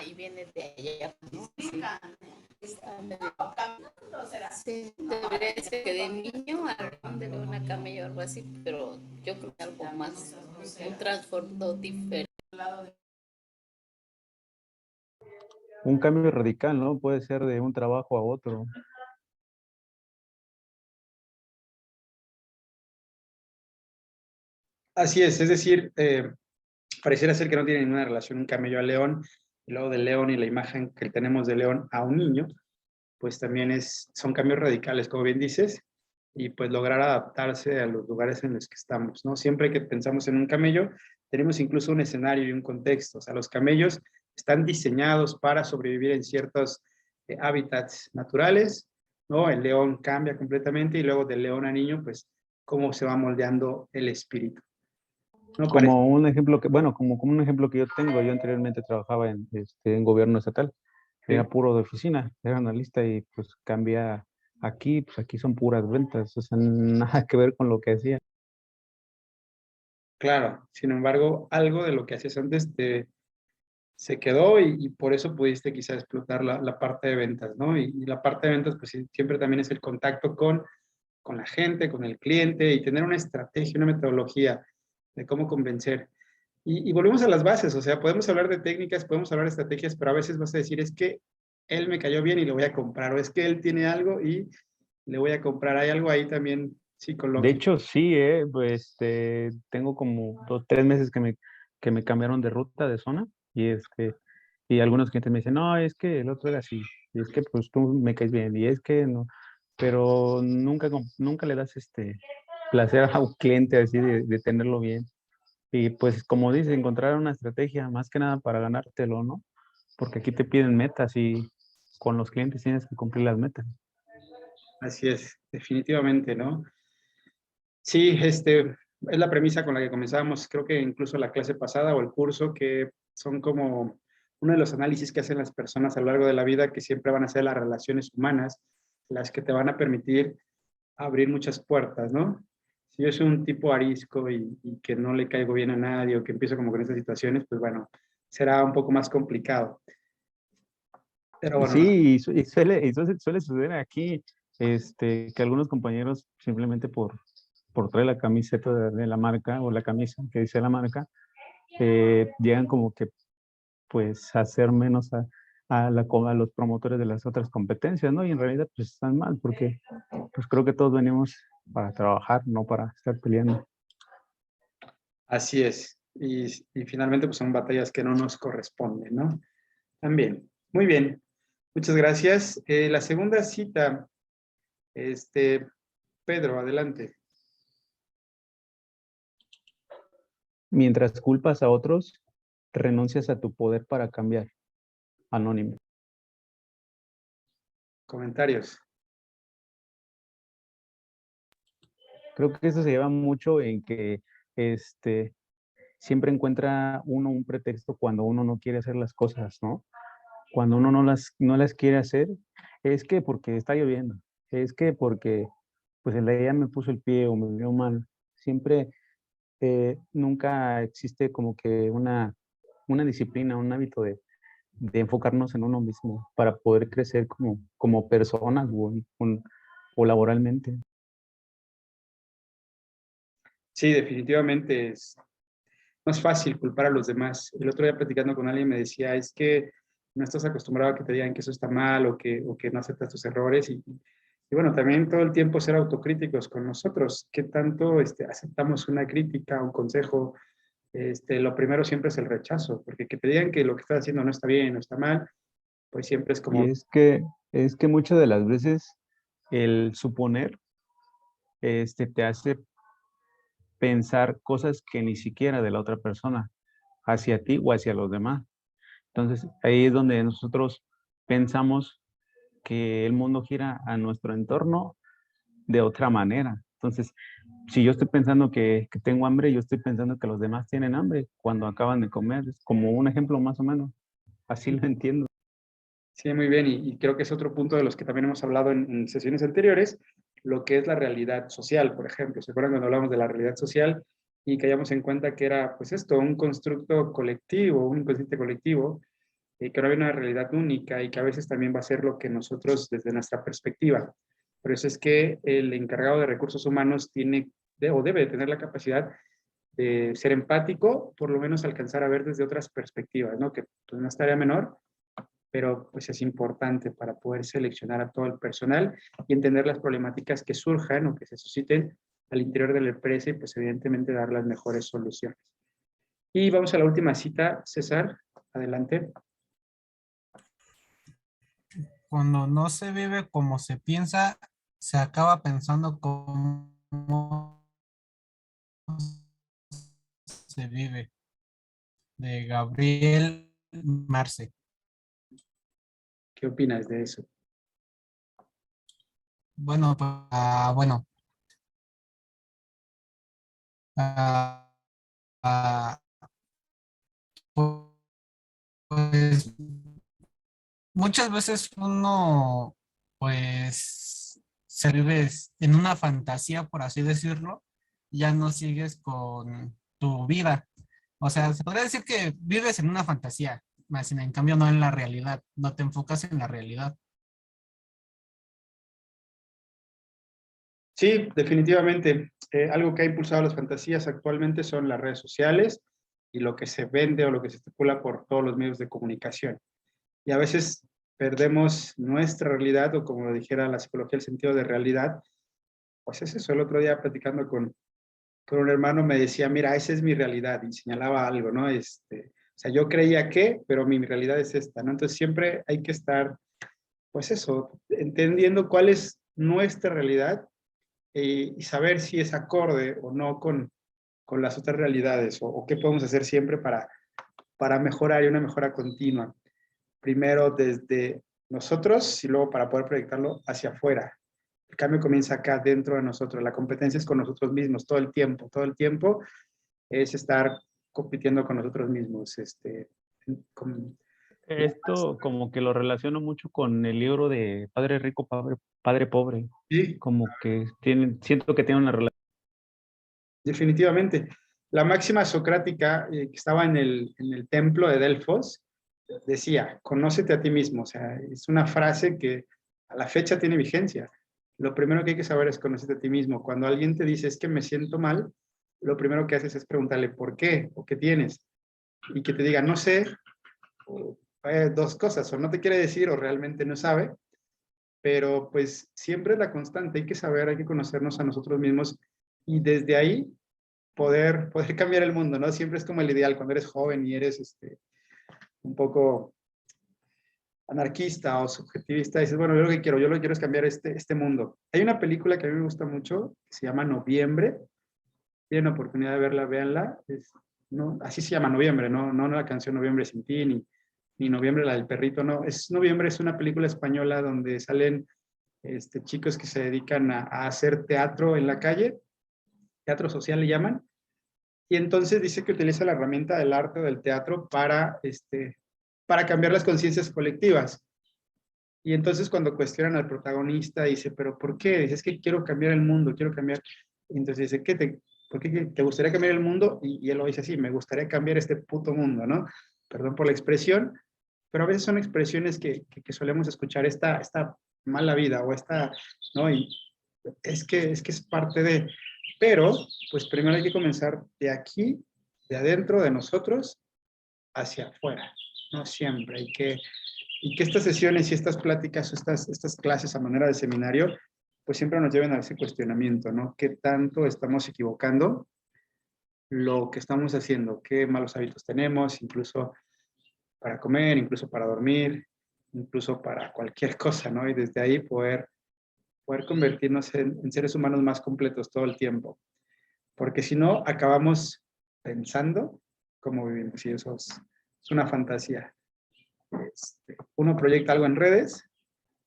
C: y viene de allá, ¿no? Sí, debería ser que de niño de león a camello, algo así, pero yo creo que algo más, un trasfondo diferente.
B: Un cambio radical, ¿no? Puede ser de un trabajo a otro.
A: Así es decir, pareciera ser que no tiene ninguna relación un camello al león, y luego del león y la imagen que tenemos de león a un niño, pues también son cambios radicales, como bien dices, y pues lograr adaptarse a los lugares en los que estamos, ¿no? Siempre que pensamos en un camello, tenemos incluso un escenario y un contexto. O sea, los camellos están diseñados para sobrevivir en ciertos hábitats naturales, ¿no? El león cambia completamente y luego del león a niño, pues, cómo se va moldeando el espíritu. ¿No parece?
B: Como un ejemplo como un ejemplo que yo tengo, yo anteriormente trabajaba en gobierno estatal, era puro de oficina, era analista y pues cambia aquí, pues aquí son puras ventas, o sea, nada que ver con lo que hacía.
A: Claro, sin embargo, algo de lo que hacías antes se quedó y por eso pudiste quizá explotar la parte de ventas, ¿no? Y la parte de ventas, pues siempre también es el contacto con la gente, con el cliente y tener una estrategia, una metodología de cómo convencer. Y volvemos a las bases, o sea, podemos hablar de técnicas, podemos hablar de estrategias, pero a veces vas a decir, es que él me cayó bien y le voy a comprar, o es que él tiene algo y le voy a comprar. Hay algo ahí también Sí, con
B: De
A: lógica.
B: hecho, sí, pues, tengo como 2, 3 meses que me cambiaron de ruta, de zona, y algunos clientes me dicen, no, es que el otro era así, y es que pues tú me caes bien, y es que no, pero nunca le das placer a un cliente así de tenerlo bien. Y pues como dice, encontrar una estrategia más que nada para ganártelo, ¿no? Porque aquí te piden metas y con los clientes tienes que cumplir las metas.
A: Así es, definitivamente, ¿no? Sí, es la premisa con la que comenzábamos, creo que incluso la clase pasada o el curso, que son como uno de los análisis que hacen las personas a lo largo de la vida, que siempre van a ser las relaciones humanas, las que te van a permitir abrir muchas puertas, ¿no? Si yo soy un tipo arisco y que no le caigo bien a nadie o que empiezo como con estas situaciones, pues bueno, será un poco más complicado. Pero bueno, no.
B: Sí, y suele suceder aquí, que algunos compañeros simplemente por traer la camiseta de la marca o la camisa que dice la marca, llegan como que pues a hacer menos a los promotores de las otras competencias, ¿no? Y en realidad pues están mal porque pues creo que todos venimos para trabajar, no para estar peleando.
A: Así es. Y finalmente pues son batallas que no nos corresponden, ¿no? También. Muy bien. Muchas gracias. La segunda cita, este, Pedro, adelante.
B: Mientras culpas a otros, renuncias a tu poder para cambiar. Anónimo.
A: Comentarios.
B: Creo que eso se lleva mucho en que este, siempre encuentra uno un pretexto cuando uno no quiere hacer las cosas, ¿no? Cuando uno no las quiere hacer, es que porque está lloviendo, es que porque pues el día me puso el pie o me vio mal. Siempre, nunca existe como que una disciplina, un hábito de enfocarnos en uno mismo para poder crecer como personas o laboralmente.
A: Sí, definitivamente es más fácil culpar a los demás. El otro día platicando con alguien me decía, es que no estás acostumbrado a que te digan que eso está mal o que no aceptas tus errores. Y bueno, también todo el tiempo ser autocríticos con nosotros. ¿Qué tanto aceptamos una crítica, un consejo? Lo primero siempre es el rechazo, porque que te digan que lo que estás haciendo no está bien, no está mal, pues siempre es
B: Y
A: como,
B: es que muchas de las veces el suponer te hace pensar cosas que ni siquiera de la otra persona, hacia ti o hacia los demás. Entonces, ahí es donde nosotros pensamos que el mundo gira a nuestro entorno de otra manera. Entonces, si yo estoy pensando que tengo hambre, yo estoy pensando que los demás tienen hambre cuando acaban de comer. Es como un ejemplo más o menos. Así lo entiendo.
A: sí, muy bien, y creo que es otro punto de los que también hemos hablado en sesiones anteriores, lo que es la realidad social, por ejemplo. ¿Se acuerdan cuando hablamos de la realidad social y caíamos en cuenta que era, pues esto, un constructo colectivo, un inconsciente colectivo, que no había una realidad única y que a veces también va a ser lo que nosotros desde nuestra perspectiva. Por eso es que el encargado de recursos humanos o debe tener la capacidad de ser empático, por lo menos alcanzar a ver desde otras perspectivas, ¿no? Que pues, no es tarea menor, pero pues es importante para poder seleccionar a todo el personal y entender las problemáticas que surjan o que se susciten al interior de la empresa y pues evidentemente dar las mejores soluciones. Y vamos a la última cita, César, adelante.
D: Cuando no se vive como se piensa, se acaba pensando como se vive. De Gabriel Marce.
A: ¿Qué opinas de eso?
D: Bueno, bueno. ah, ah, pues muchas veces uno, pues, se vive en una fantasía, por así decirlo, ya no sigues con tu vida. O sea, se podría decir que vives en una fantasía, más en cambio no en la realidad, no te enfocas en la realidad.
A: Sí, definitivamente. Algo que ha impulsado las fantasías actualmente son las redes sociales y lo que se vende o lo que se estipula por todos los medios de comunicación. Y a veces perdemos nuestra realidad o como lo dijera la psicología, el sentido de realidad pues es eso. El otro día platicando con un hermano me decía, mira, esa es mi realidad, y señalaba algo, ¿no? O sea, yo creía que, pero mi realidad es esta, ¿no? Entonces siempre hay que estar, pues eso, entendiendo cuál es nuestra realidad y saber si es acorde o no con las otras realidades o qué podemos hacer siempre para mejorar y una mejora continua. Primero desde nosotros y luego para poder proyectarlo hacia afuera. El cambio comienza acá dentro de nosotros. La competencia es con nosotros mismos todo el tiempo. Todo el tiempo es estar compitiendo con nosotros mismos. Con,
B: Esto como que lo relaciono mucho con el libro de Padre Rico, Padre Pobre.
A: sí,
B: Como que siento que tiene una relación.
A: definitivamente. La máxima socrática que estaba en el templo de Delfos decía, conócete a ti mismo. O sea, es una frase que a la fecha tiene vigencia. Lo primero que hay que saber es conocerte a ti mismo. Cuando alguien te dice, es que me siento mal, lo primero que haces es preguntarle por qué o qué tienes. Y que te diga, no sé, dos cosas, o no te quiere decir o realmente no sabe, pero pues siempre es la constante. Hay que saber, hay que conocernos a nosotros mismos y desde ahí poder cambiar el mundo, ¿no? Siempre es como el ideal cuando eres joven y eres un poco anarquista o subjetivista, dices, bueno, yo lo que quiero, yo lo que quiero es cambiar este mundo. Hay una película que a mí me gusta mucho, que se llama Noviembre. Tienen oportunidad de verla, véanla. No, así se llama Noviembre, no la canción Noviembre sin ti, ni Noviembre la del perrito, no. Es Noviembre, es una película española donde salen chicos que se dedican a hacer teatro en la calle, teatro social le llaman, y entonces dice que utiliza la herramienta del arte o del teatro para cambiar las conciencias colectivas. Y entonces cuando cuestionan al protagonista, dice, ¿pero por qué? Dice, es que quiero cambiar el mundo, quiero cambiar. Y entonces dice, ¿por qué te gustaría cambiar el mundo? Y él lo dice así, me gustaría cambiar este puto mundo, ¿no? Perdón por la expresión, pero a veces son expresiones que solemos escuchar, esta mala vida o ¿no? Y es que es parte de... Pero, pues primero hay que comenzar de aquí, de adentro de nosotros, hacia afuera. No siempre y que estas sesiones y estas pláticas, estas clases a manera de seminario, pues siempre nos lleven a ese cuestionamiento, ¿no? ¿Qué tanto estamos equivocando lo que estamos haciendo? ¿Qué malos hábitos tenemos? Incluso para comer, incluso para dormir, incluso para cualquier cosa, ¿no? Y desde ahí poder convertirnos en seres humanos más completos todo el tiempo. Porque si no, acabamos pensando cómo vivimos y eso es una fantasía. Uno proyecta algo en redes,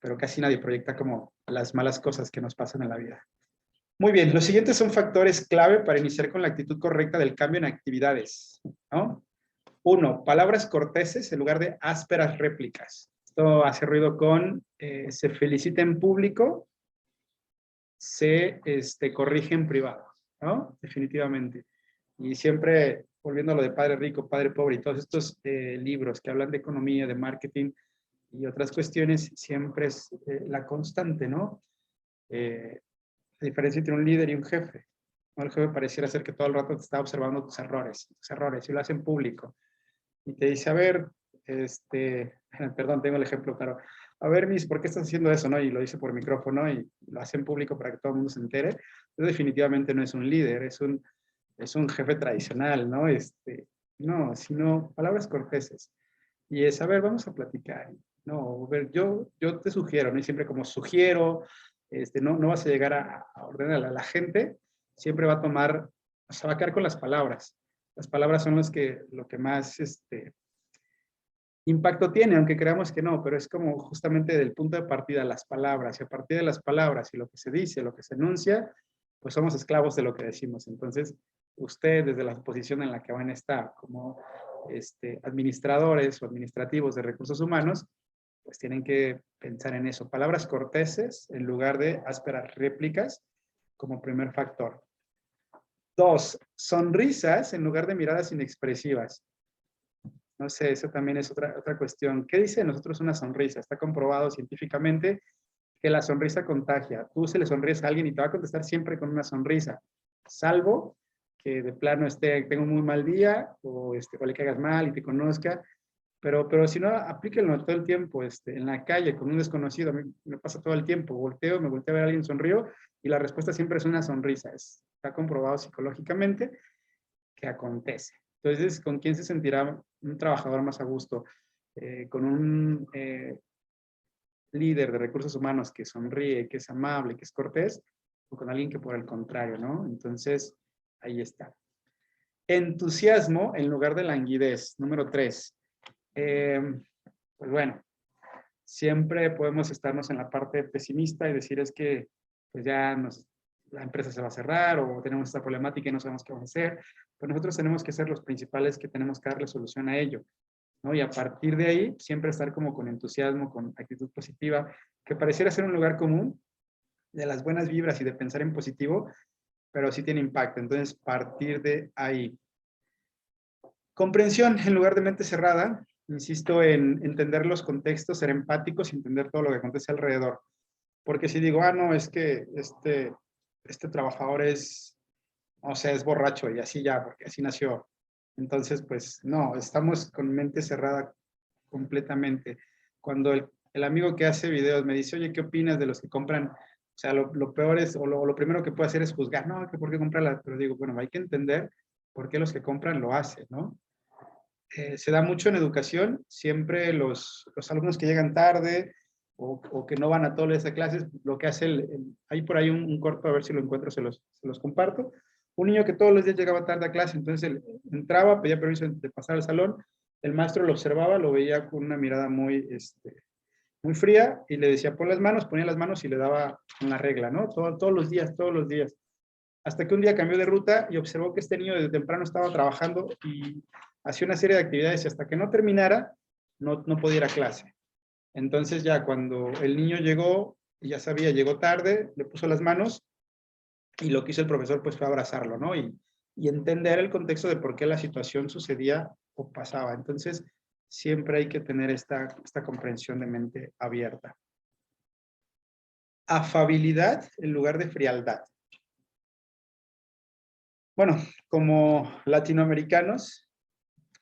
A: pero casi nadie proyecta como las malas cosas que nos pasan en la vida. Muy bien, los siguientes son factores clave para iniciar con la actitud correcta del cambio en actividades, ¿no? 1, palabras corteses en lugar de ásperas réplicas. Esto hace ruido con se felicita en público, se corrige en privado, ¿no? Definitivamente. Y siempre, volviendo a lo de Padre Rico, Padre Pobre y todos estos libros que hablan de economía, de marketing y otras cuestiones, siempre es la constante, ¿no? La diferencia entre un líder y un jefe. ¿No? El jefe pareciera ser que todo el rato te está observando tus errores, y lo hace en público. Y te dice, a ver, perdón, tengo el ejemplo claro. A ver, ¿por qué estás haciendo eso? ¿No? Y lo dice por micrófono y lo hace en público para que todo el mundo se entere. Entonces, definitivamente no es un líder, es un jefe tradicional, ¿no? No, sino palabras corteses. Y es, a ver, vamos a platicar. No, a ver, yo te sugiero, ¿no? Y siempre como sugiero, no vas a llegar a ordenar a la gente, siempre va a tomar, o sea, va a quedar con las palabras. Las palabras son lo que más impacto tiene, aunque creamos que no, pero es como justamente del punto de partida las palabras, y a partir de las palabras y lo que se dice, lo que se enuncia, pues somos esclavos de lo que decimos. Entonces, usted desde la posición en la que van a estar como administradores o administrativos de recursos humanos, pues tienen que pensar en eso. Palabras corteses en lugar de ásperas réplicas como primer factor. 2, sonrisas en lugar de miradas inexpresivas. No sé, eso también es otra cuestión. ¿Qué dice de nosotros una sonrisa? Está comprobado científicamente que la sonrisa contagia. Tú se le sonríes a alguien y te va a contestar siempre con una sonrisa, salvo que de plano tenga un muy mal día o le caigas mal y te conozca, Pero si no, aplíquenlo todo el tiempo, en la calle, con un desconocido. A mí me pasa todo el tiempo. Me volteo a ver a alguien, sonrío, y la respuesta siempre es una sonrisa. Está comprobado psicológicamente que acontece. Entonces, ¿con quién se sentirá un trabajador más a gusto? Con un líder de recursos humanos que sonríe, que es amable, que es cortés, o con alguien que por el contrario, ¿no? Entonces, ahí está. Entusiasmo en lugar de languidez. Número 3. Pues bueno, siempre podemos estarnos en la parte pesimista y decir es que pues ya la empresa se va a cerrar o tenemos esta problemática y no sabemos qué vamos a hacer. Pero nosotros tenemos que ser los principales que tenemos que darle solución a ello, ¿no? Y a partir de ahí, siempre estar como con entusiasmo, con actitud positiva, que pareciera ser un lugar común de las buenas vibras y de pensar en positivo, pero sí tiene impacto. Entonces, partir de ahí. Comprensión en lugar de mente cerrada. Insisto en entender los contextos, ser empáticos y entender todo lo que acontece alrededor. Porque si digo, no, es que este trabajador es, o sea, es borracho y así ya, porque así nació. Entonces, pues no, estamos con mente cerrada completamente. Cuando el amigo que hace videos me dice, oye, ¿qué opinas de los que compran? O sea, lo peor es, o lo primero que puede hacer es juzgar, no, que por qué comprarla, pero digo, bueno, hay que entender por qué los que compran lo hacen, ¿no? Se da mucho en educación, siempre los alumnos que llegan tarde o que no van a todas las clases, lo que hace hay por ahí un corto, a ver si lo encuentro, se los comparto. Un niño que todos los días llegaba tarde a clase, entonces él entraba, pedía permiso de pasar al salón, el maestro lo observaba, lo veía con una mirada muy fría y le decía, pon las manos, ponía las manos y le daba una regla, ¿no? Todos los días, todos los días. Hasta que un día cambió de ruta y observó que este niño desde temprano estaba trabajando y hacía una serie de actividades y hasta que no terminara, no podía ir a clase. Entonces ya cuando el niño llegó, ya sabía, llegó tarde, le puso las manos y lo que hizo el profesor pues fue abrazarlo, ¿no? Y entender el contexto de por qué la situación sucedía o pasaba. Entonces, siempre hay que tener esta comprensión de mente abierta. Afabilidad en lugar de frialdad. Bueno, como latinoamericanos,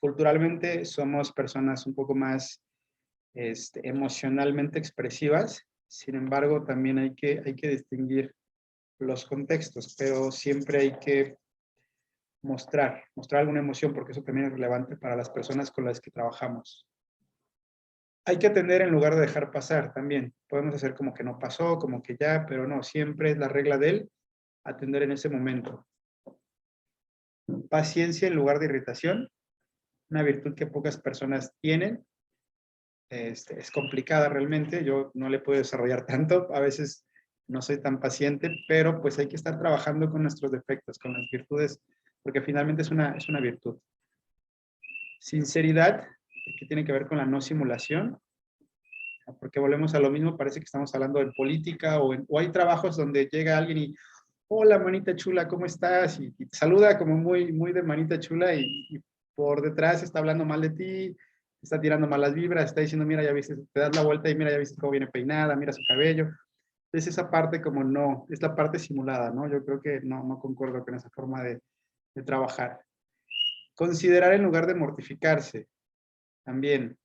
A: culturalmente somos personas un poco más emocionalmente expresivas. Sin embargo, también hay que distinguir los contextos, pero siempre hay que mostrar alguna emoción, porque eso también es relevante para las personas con las que trabajamos. Hay que atender en lugar de dejar pasar también. Podemos hacer como que no pasó, como que ya, pero no, siempre es la regla de él atender en ese momento. Paciencia en lugar de irritación, una virtud que pocas personas tienen. Es complicada realmente, yo no le puedo desarrollar tanto, a veces no soy tan paciente, pero pues hay que estar trabajando con nuestros defectos, con las virtudes, porque finalmente es una virtud. Sinceridad, que tiene que ver con la no simulación, porque volvemos a lo mismo, parece que estamos hablando de política o hay trabajos donde llega alguien y, hola manita chula, ¿cómo estás? Y te saluda como muy de manita chula y por detrás está hablando mal de ti, está tirando malas vibras, está diciendo, mira, ya viste, te das la vuelta y mira, ya viste cómo viene peinada, mira su cabello. Entonces esa parte como no, es la parte simulada, ¿no? Yo creo que no concuerdo con esa forma de trabajar. Considerar en lugar de mortificarse. También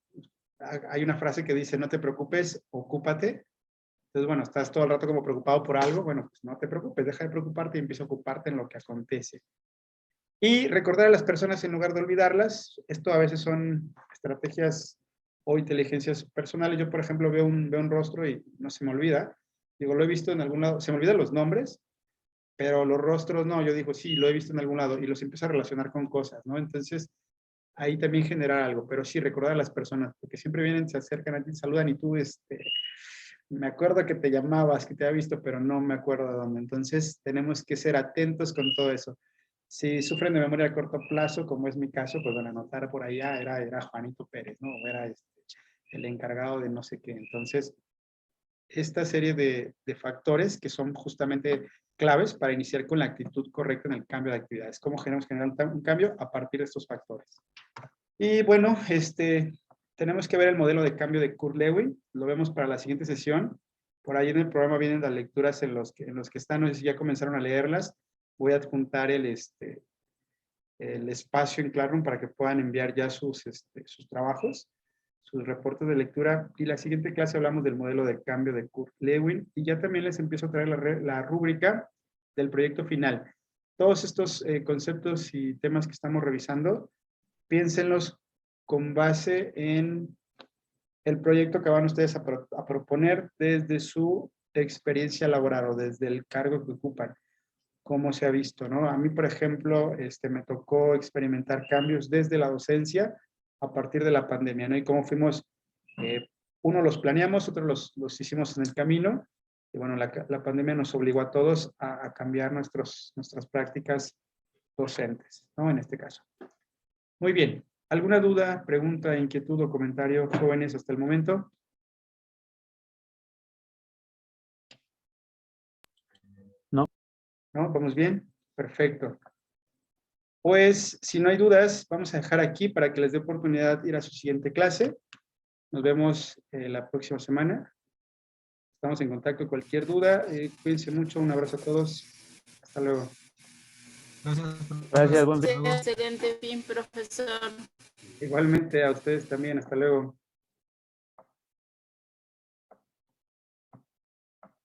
A: hay una frase que dice, no te preocupes, ocúpate. Entonces, bueno, estás todo el rato como preocupado por algo, bueno, pues no te preocupes, deja de preocuparte y empieza a ocuparte en lo que acontece. Y recordar a las personas en lugar de olvidarlas. Esto a veces son estrategias o inteligencias personales. Yo, por ejemplo, veo un rostro y no se me olvida. Digo, lo he visto en algún lado, se me olvidan los nombres, pero los rostros no. Yo digo, sí, lo he visto en algún lado y los empiezo a relacionar con cosas, ¿no? Entonces, ahí también generar algo, pero sí, recordar a las personas, porque siempre vienen, se acercan a ti, saludan y tú, me acuerdo que te llamabas, que te había visto, pero no me acuerdo de dónde. Entonces, tenemos que ser atentos con todo eso. Si sufren de memoria a corto plazo, como es mi caso, pues van a anotar por ahí, era Juanito Pérez, ¿no? O era el encargado de no sé qué. Entonces, esta serie de factores que son justamente claves para iniciar con la actitud correcta en el cambio de actividades. ¿Cómo generar un cambio? A partir de estos factores. Y bueno, tenemos que ver el modelo de cambio de Kurt Lewin. Lo vemos para la siguiente sesión. Por ahí en el programa vienen las lecturas en los que están. No sé si ya comenzaron a leerlas. Voy a adjuntar el espacio en Classroom para que puedan enviar ya sus trabajos. sus reportes de lectura. Y la siguiente clase hablamos del modelo de cambio de Kurt-Lewin. Y ya también les empiezo a traer la rúbrica del proyecto final. Todos estos conceptos y temas que estamos revisando, piénsenlos con base en el proyecto que van ustedes a proponer desde su experiencia laboral o desde el cargo que ocupan, como se ha visto, ¿no? A mí, por ejemplo, me tocó experimentar cambios desde la docencia a partir de la pandemia, ¿no? Y cómo fuimos, uno los planeamos, otros los hicimos en el camino, y bueno, la pandemia nos obligó a todos a cambiar nuestras prácticas docentes, ¿no? En este caso. Muy bien. ¿Alguna duda, pregunta, inquietud o comentario, jóvenes, hasta el momento?
B: No.
A: ¿No? ¿Vamos bien? Perfecto. Pues, si no hay dudas, vamos a dejar aquí para que les dé oportunidad de ir a su siguiente clase. Nos vemos la próxima semana. Estamos en contacto. Cualquier duda, cuídense mucho. Un abrazo a todos. Hasta luego.
B: Gracias, buen fin.
C: Excelente fin, profesor.
A: Igualmente a ustedes también. Hasta luego.